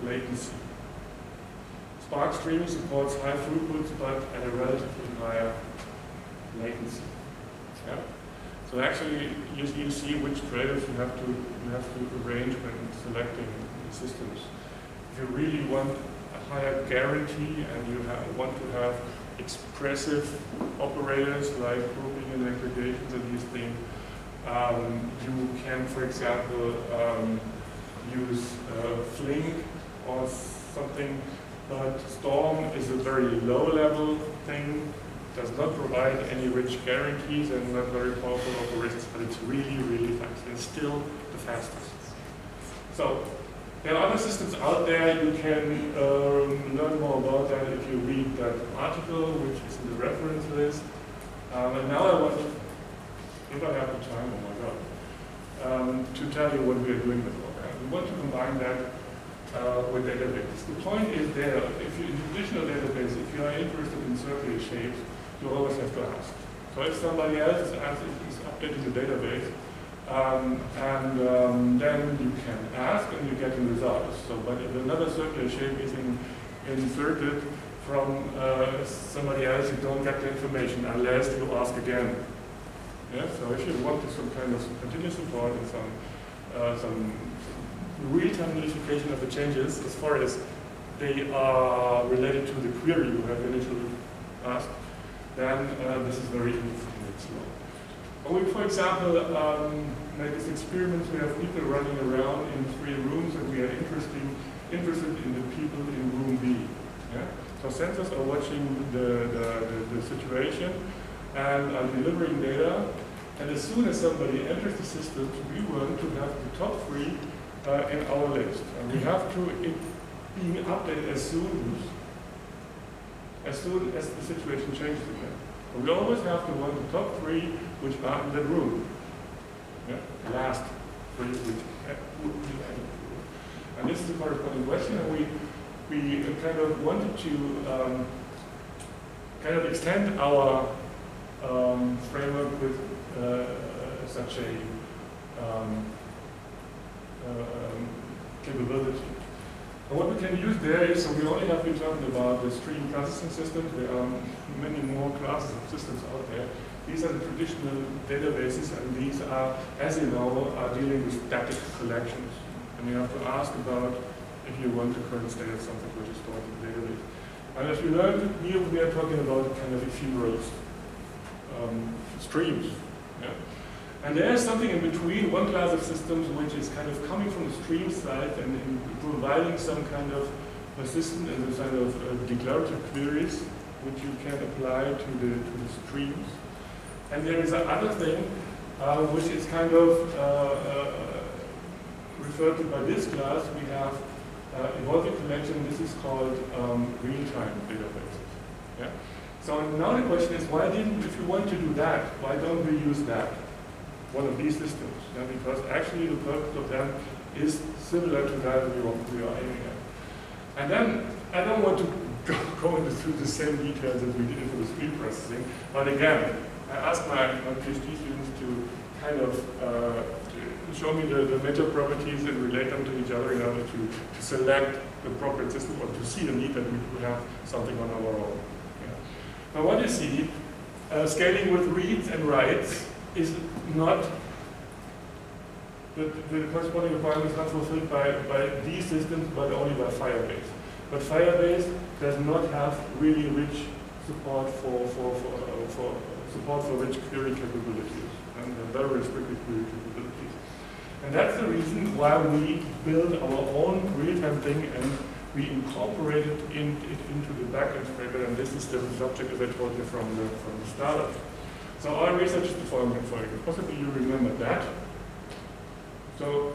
latency. Spark Streaming supports high throughput, but at a relatively higher latency. Yeah? So actually, you see which trade-offs you have to arrange when selecting the systems. If you really want a higher guarantee and you want to have expressive operators like grouping and aggregations and these things, you can, for example, use Flink or something, but Storm is a very low-level thing, does not provide any rich guarantees and not very powerful operators, but it's really, really fast. It's still the fastest. So there are other systems out there. You can learn more about that if you read that article, which is in the reference list. And now I want, if I have the time, oh my God, to tell you what we are doing with all that. We want to combine that with databases. The point is there, if you, in traditional database, if you are interested in circular shapes, you always have to ask. So if somebody else is updating the database, then you can ask and you get the results. So, but if another circular shape is inserted from somebody else, you don't get the information unless you ask again. Yeah? So if you want some kind of continuous support and some real-time notification of the changes as far as they are related to the query you have initially asked, then this is very easy to make slow. When we, for example, make this experiment, we have people running around in 3 rooms and we are interested in the people in room B. Yeah? So sensors are watching the situation and are delivering data, and as soon as somebody enters the system, we want to have the top 3 in our list. And we have to being updated as soon as the situation changes again. And we always have to want the top 3 which are in that room. Yeah? The last 3 which and this is the corresponding question, and we kind of wanted to kind of extend our framework with such a capability. And what we can use there is, so we only have been talking about the stream processing systems. There are many more classes of systems out there. These are the traditional databases, and these are, as you know, are dealing with static collections. And you have to ask about if you want the current state of something which is stored in the database. And as we learned here, we are talking about kind of ephemeral streams. Yeah? And there is something in between, one class of systems which is kind of coming from the stream side and providing some kind of persistent and some kind of declarative queries which you can apply to the streams. And there is another thing which is kind of referred to by this class. We have evolving collection. This is called real-time databases. Yeah? So now the question is, why didn't, if you want to do that, why don't we use that? One of these systems, yeah, because actually the purpose of them is similar to that we are aiming at. And then I don't want to go into the same details that we did for the stream processing, but again, I asked my PhD students to kind of to show me the meta properties and relate them to each other in order to select the appropriate system or to see the need that we could have something on our own. Yeah. Now what you see, scaling with reads and writes is not, the corresponding requirement is not fulfilled by these systems, but only by Firebase. But Firebase does not have really rich support for rich query capabilities, and very restricted query capabilities. And that's the reason why we build our own real-time thing and we incorporate it into the backend framework, and this is the subject, as I told you, from the startup. So our research is the following for you. Possibly you remember that. So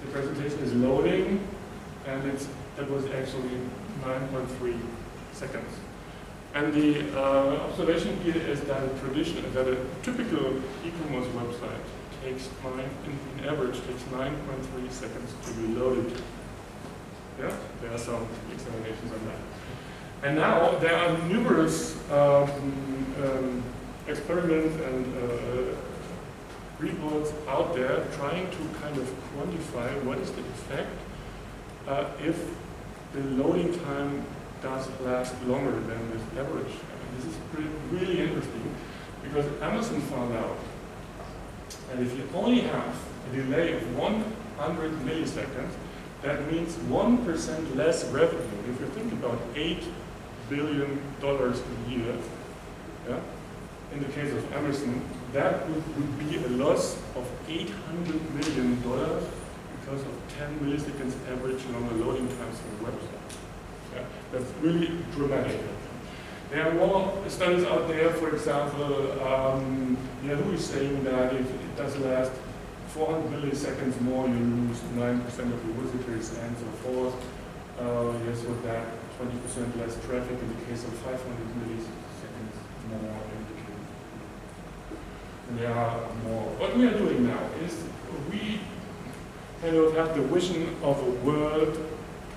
the presentation is loading, and that was actually 9.3 seconds. And the observation here is that a typical e-commerce website takes in average takes 9.3 seconds to be loaded. Yeah, there are some examinations on that. And now there are numerous experiments and reports out there trying to kind of quantify what is the effect if the loading time does last longer than this average. And this is really interesting because Amazon found out that if you only have a delay of 100 milliseconds, that means 1% less revenue. If you think about $8 billion a year, yeah, in the case of Amazon, that would be a loss of $800 million because of 10 milliseconds average longer loading times on the website. Yeah, that's really dramatic. There are more studies out there, for example, who is saying that if it does last 400 milliseconds more, you lose 9% of your visitors and so forth. Yes, with that, 20% less traffic in the case of 500 milliseconds more indicated. And there are more. What we are doing now is we kind of have the vision of a world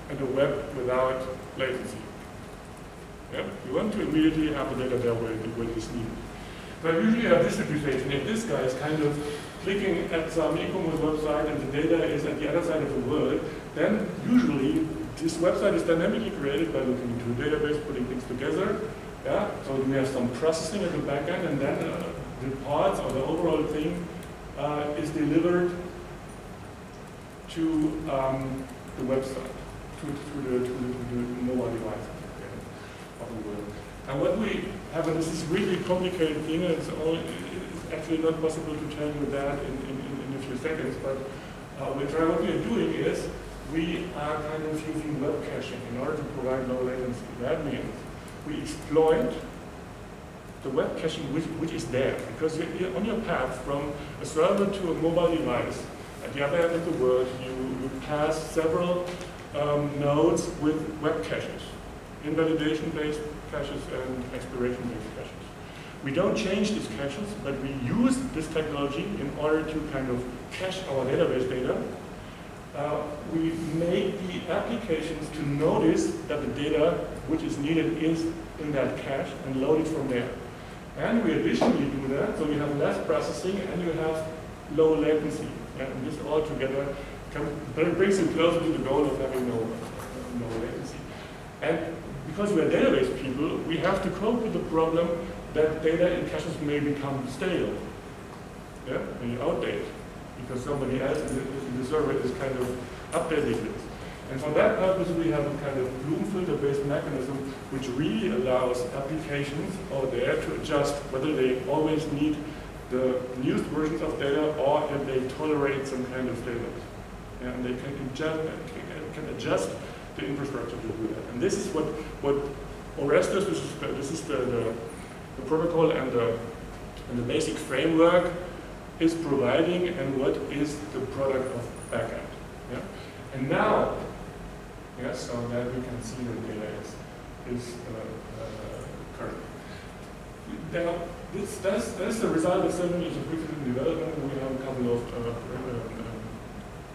and a web without latency. Yeah? We want to immediately have the data there where it is needed. But usually have this situation. If this guy is kind of clicking at some e-commerce website and the data is at the other side of the world, then usually this website is dynamically created by looking into a database, putting things together. Yeah? So we have some processing at the back end, and then the parts or the overall thing is delivered to the website, to the mobile device of the world. And what we have, and this is really complicated thing, and it's actually not possible to tell you that in a few seconds, but what we are doing is we are kind of using web caching in order to provide low latency. That means we exploit the web caching which is there, because you're on your path from a server to a mobile device. At the other end of the world, you pass several nodes with web caches, invalidation-based caches and expiration-based caches. We don't change these caches, but we use this technology in order to kind of cache our database data. We make the applications to notice that the data which is needed is in that cache and load it from there. And we additionally do that, so you have less processing and you have low latency. And this all together brings you closer to the goal of having no latency. And because we are database people, we have to cope with the problem that data in caches may become stale, yeah, and outdated, because somebody else in the server is kind of updating this. And for that purpose, we have a kind of Bloom filter-based mechanism which really allows applications out there to adjust whether they always need the newest versions of data or if they tolerate some kind of staleness. Yeah, and they can adjust the infrastructure to do that. And this is what Orestes, this is the protocol and the basic framework is providing, and what is the product of backend. Yeah? And now, yes, so that we can see the data is current. Now, that's the result of 7 years of research and development. We have a couple of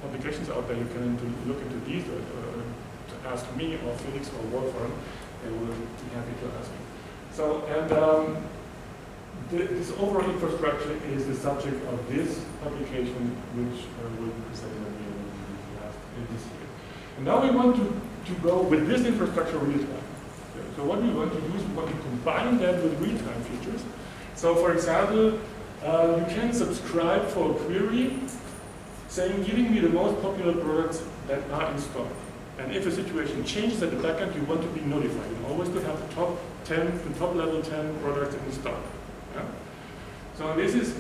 publications out there. You can look into these, to ask me or Felix or Wolfram. They will be happy to ask me. So, and this overall infrastructure is the subject of this publication, which will be presented this year. And now we want to go with this infrastructure real time. So what we want to do is we want to combine that with real-time features. So for example, you can subscribe for a query saying, giving me the most popular products that are in stock. And if a situation changes at the backend, you want to be notified. You always to have the top 10, the top level 10 products in stock. Yeah? So this is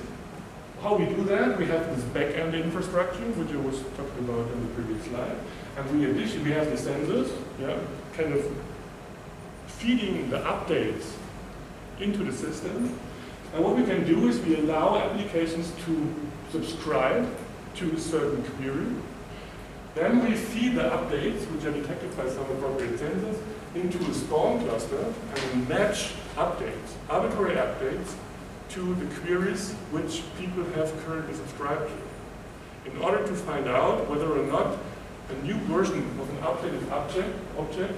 how we do that. We have this backend infrastructure, which I was talking about in the previous slide. And we have the sensors, yeah, kind of feeding the updates into the system. And what we can do is we allow applications to subscribe to a certain query. Then we feed the updates, which are detected by some appropriate sensors, into a Storm cluster and match updates, arbitrary updates, to the queries which people have currently subscribed to, in order to find out whether or not a new version of an updated object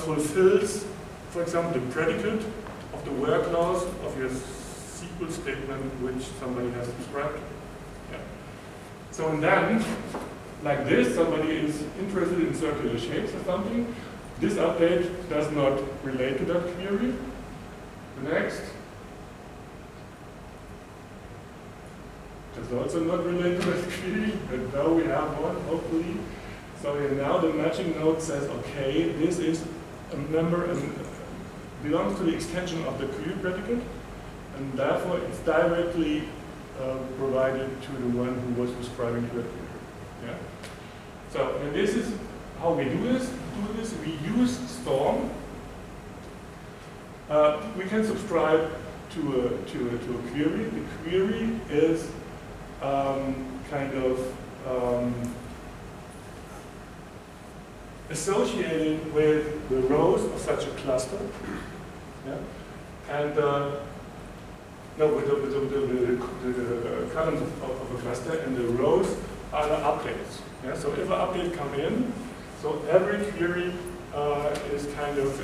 fulfills, for example, the predicate of the where clause of your SQL statement which somebody has subscribed to. Yeah. So and then like this, somebody is interested in circular shapes or something. This update does not relate to that query. The next does also not relate to that query, but now we have one, hopefully. So here now the matching node says, okay, this is a member and belongs to the extension of the query predicate, and therefore it's directly provided to the one who was subscribing to it. Yeah. So, and this is how we do this. We use Storm. We can subscribe to a query. The query is kind of associated with the rows of such a cluster. Yeah. And no, with the columns of a cluster, and the rows are the updates. Yeah? So if an update comes in, so every query is kind of,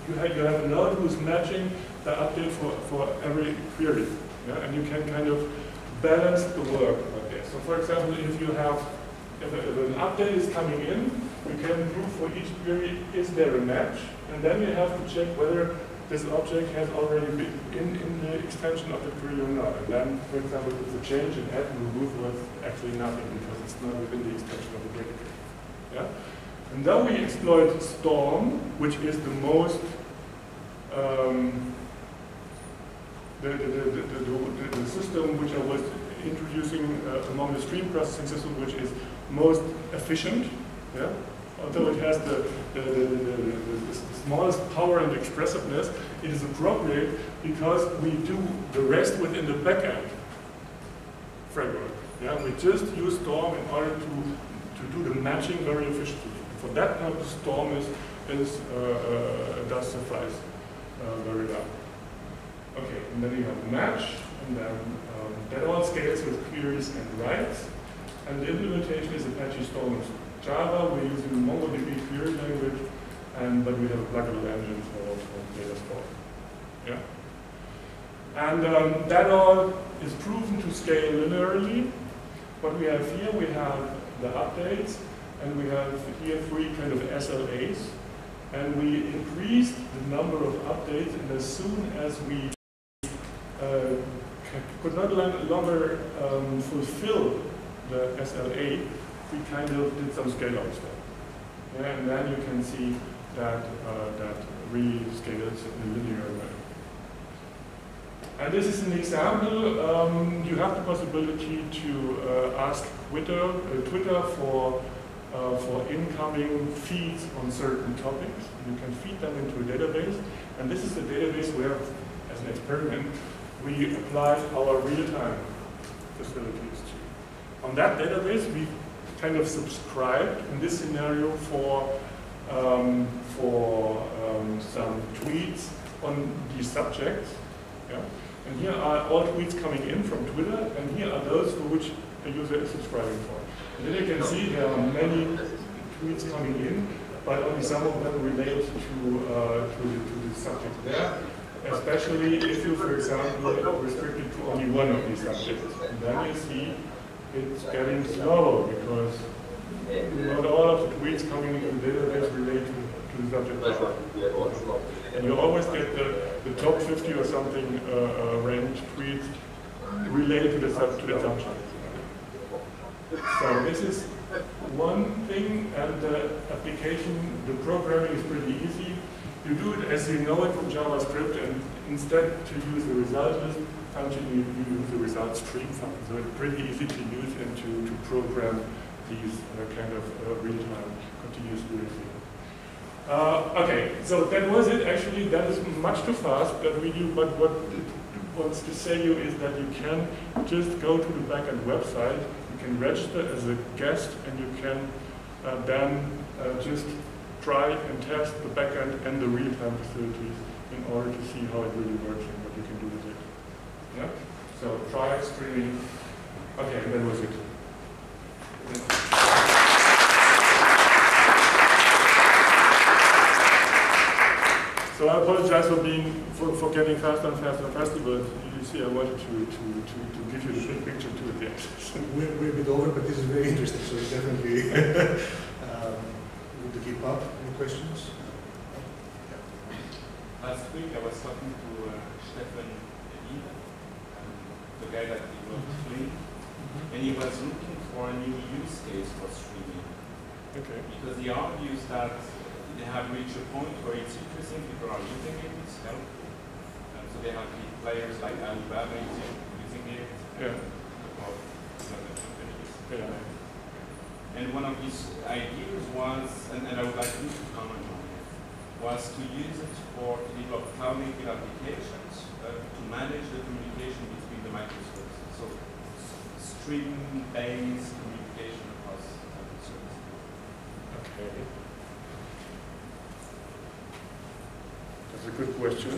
you have a node who's matching the update for every query. Yeah? And you can kind of balance the work like this. So for example, if an update is coming in, you can prove for each query, is there a match? And then you have to check whether this object has already been in the extension of the query or not. And then, for example, if the change in add and remove was actually nothing because it's not within the extension of the predicate. Yeah? And then we exploit Storm, which is the most the system which I was introducing among the stream processing system, which is most efficient. Yeah? Although it has the smallest power and expressiveness, it is appropriate because we do the rest within the backend framework. Yeah? We just use Storm in order to do the matching very efficiently. For that purpose, Storm does suffice very well. Okay, and then you have match, and then that all scales with queries and writes. And the implementation is Apache Storm. Java, we're using MongoDB query language, but we have a pluggable engine for data store. Yeah? And that all is proven to scale linearly. What we have here, we have the updates, and we have here 3 kind of SLAs. And we increased the number of updates, and as soon as we could not longer fulfill the SLA, we kind of did some scale-up stuff. Yeah, and then you can see that that really scales in a linear way. And this is an example. You have the possibility to ask Twitter for incoming feeds on certain topics. You can feed them into a database, and this is a database where, as an experiment, we applied our real-time facilities to. On that database, we kind of subscribed in this scenario for some tweets on these subjects. Yeah? And here are all tweets coming in from Twitter, and here are those for which the user is subscribing for. And then you can see there are many tweets coming in, but only some of them relate to the subject there. Especially if you, for example, restrict it to only one of these subjects. And then you see it's getting slower because not all of the tweets coming into the database relate to the subject. And you always get the top 50 or something ranked tweets related to the subject. So this is one thing, and the application, the programming is pretty easy. You do it as you know it from JavaScript, and instead to use the result list function, you use the result stream function. So it's pretty easy to use and to program these kind of real-time continuous queries. Okay, so that was it. Actually, that is much too fast that we do, but what it wants to say you is that you can just go to the backend website, you can register as a guest, and you can then just try and test the backend and the real-time facilities in order to see how it really works and what you can do with it. Yeah? So try streaming. Okay, that was it. So I apologize for getting faster and faster, but you see, I wanted to give you the big picture too at the end. We're a bit over, but this is very interesting, so it's definitely good to keep up. Any questions? Last week I was talking to Stefan Ida, the guy that developed Flink, and he was looking for a new use case for streaming. Okay. Because he argues that they have reached a point where it's interesting, people are using it, it's helpful. So they have big players like Alibaba using it, or other companies. And one of his ideas was, and I would like you to comment on it, was to use it for to develop cloud-native applications to manage the communication between the microservices. So stream-based communication across microservices. Okay. That's a good question.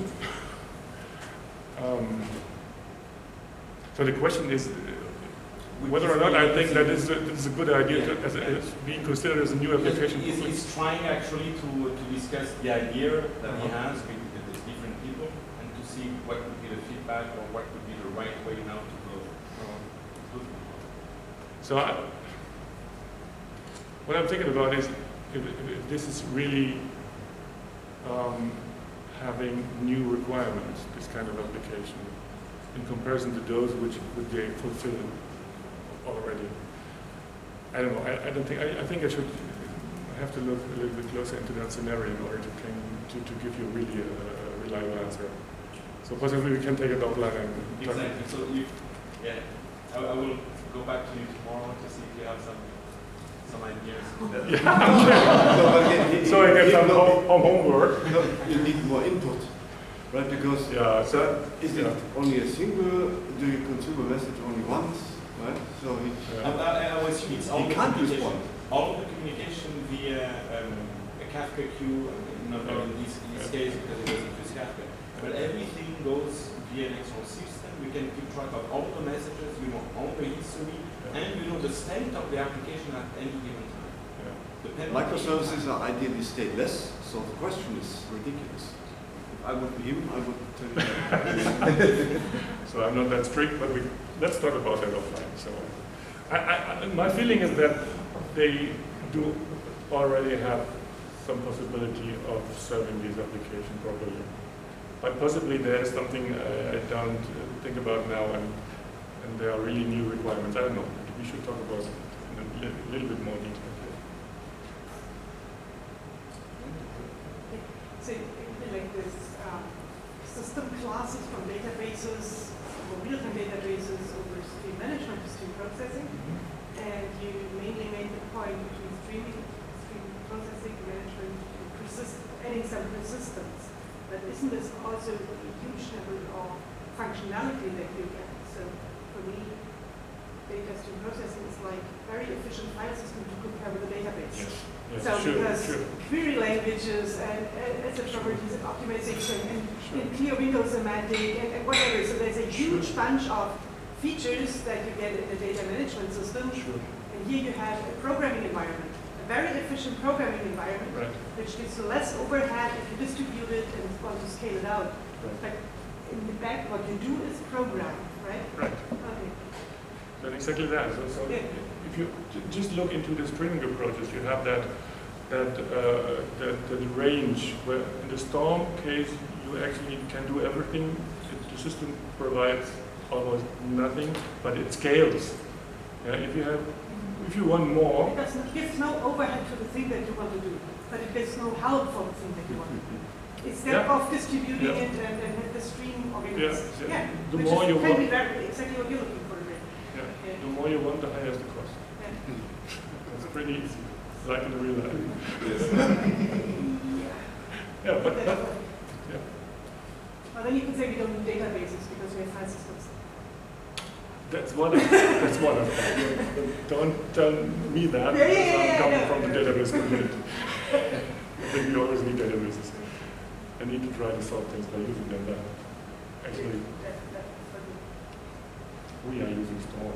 So the question is whether or not I think that is a good idea as being considered as a new application. He's trying actually to discuss the idea that he has with the different people and to see what would be the feedback or what would be the right way now to go. So what I'm thinking about is if this is really having new requirements, this kind of application, in comparison to those which they fulfill already. I don't know. I don't think. I think I have to look a little bit closer into that scenario in order to give you really a reliable answer. So possibly we can take it offline and exactly. So I will go back to you tomorrow to see if you have some ideas. So I get some homework. No, you need more input, right? Because so is it only a single? Do you consume a message only once, right? So I was it's all you the can't communication, respond. all of the communication via a Kafka queue, not in this case because it doesn't use Kafka, but everything goes via an external system. We can keep track of all the messages, all the history, and the state of the application at any given time. Microservices are ideally stateless, so the question is ridiculous. If I would be him, I would tell you that. So I'm not that strict, but let's talk about that offline. So my feeling is that they do already have some possibility of serving these applications properly. But possibly there's something I don't think about now, and there are really new requirements. I don't know. We should talk about it in a little bit more detail. So like this system classes from databases, or real-time databases over stream management to stream processing, and you mainly made the point between stream processing management and adding some persistence. But isn't this also a huge level of functionality that you get? So for me, data stream processing is like very efficient file system to compare with a database. Yes, so sure, because sure. query languages and asset properties and optimization and clear window semantic and whatever. So there's a huge bunch of features that you get in the data management system. Sure. And here you have a programming environment, a very efficient programming environment, Right. which gives you less overhead if you distribute it and want to scale it out. Right. But in the back, what you do is program, right? Right. Okay. So exactly that. So if you just look into the streaming approaches, you have that range where in the Storm case you actually can do everything. The system provides almost nothing, but it scales. If you want more, It gives no overhead to the thing that you want to do, but it gives no help for the thing that you want to do. Instead of distributing it and the stream organization. The more you want, exactly what you're looking for. the more you want, the higher is the cost. It's pretty easy, like in real life. Well, then you can say we don't need databases because we have file systems. That's one of them. Don't tell me that, because I'm coming from the database community. I think we always need databases. I need to try to solve things by using them. Actually, we are using Storm.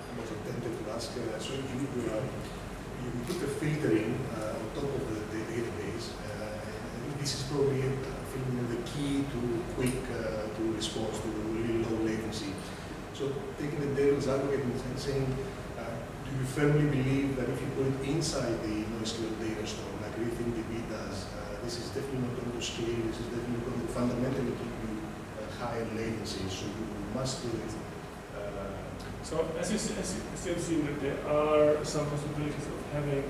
I'm also tempted to ask, so you put the filtering on top of the database, and this is probably the key to quick So taking the devil's advocate and saying, do you firmly believe that if you put it inside the NoSQL data store, like RethinkDB does, this is definitely not going to scale, this is definitely going to fundamentally keep you higher latency, so you must do it. So as you see, that there are some possibilities of having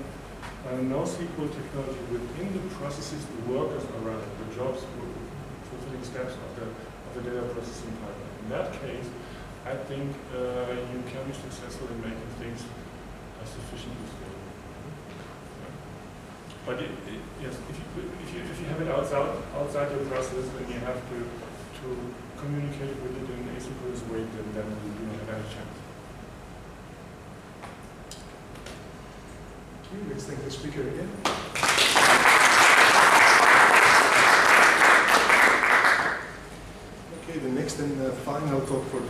NoSQL technology within the processes the workers are running, the jobs, fulfilling steps of the data processing pipeline. In that case, I think you can be successful in making things sufficiently scalable. Yeah. But yes, if you have it outside your process, then you have to communicate with it in an asynchronous way, then you don't have any chance. Okay, let's thank the speaker again. Okay, the next and final talk for